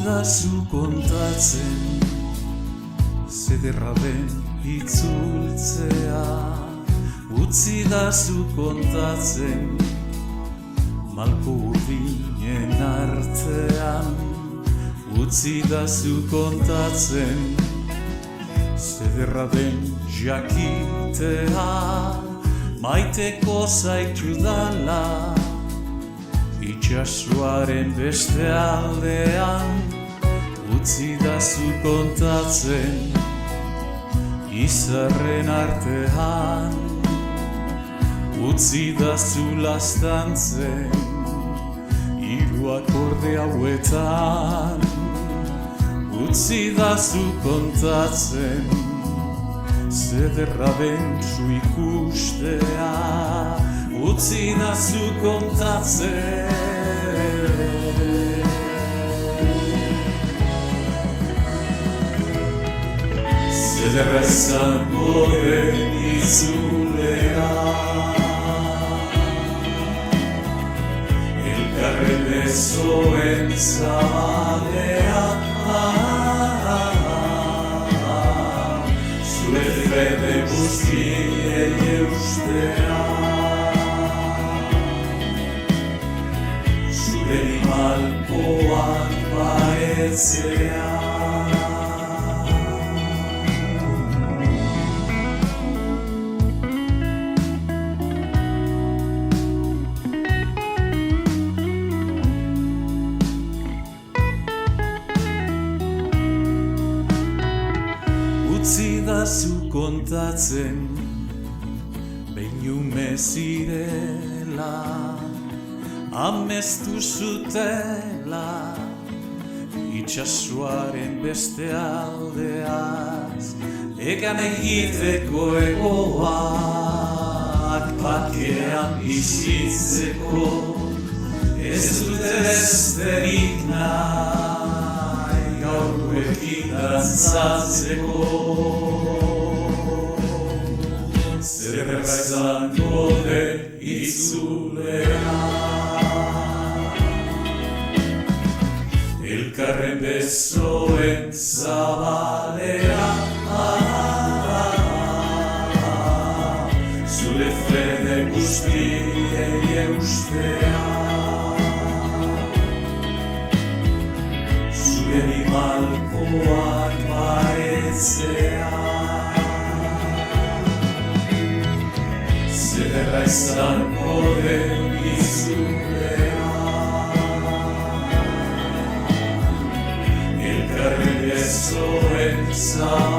Utzidazu kontatzen, zederra den itzultzea. Utzidazu kontatzen, malko urdinen artean. Utzidazu kontatzen, zederra den jakitea. Maiteko zaitu dala, itxasuaren beste aldean. Utzidazu kontatzen, izarren artean. Utzidazu laztantzen, hiru akorde hauetan. Utzidazu kontatzen, zederra den zu ikustea. Utzidazu kontatzen, zederra izango den itzulea. Elkarren besoen zabalea. Zure fede guztiei eustea. Zure malkoan baretzea. Utzidazu kontatzen, behin ume zirela, amestu zutela, itxasuaren beste aldeaz, egan egiteko egoak, bakean bizitzeko, ez dute besterik nahi, gaurkoekin dantzatzeko. Zerra izango den itzulea. Elkarren besoen zabalea. Zure fede guztiei eustea. Zure malkoak baretzea. Zederra izango den itzulea. Elkarren besoen zabalea.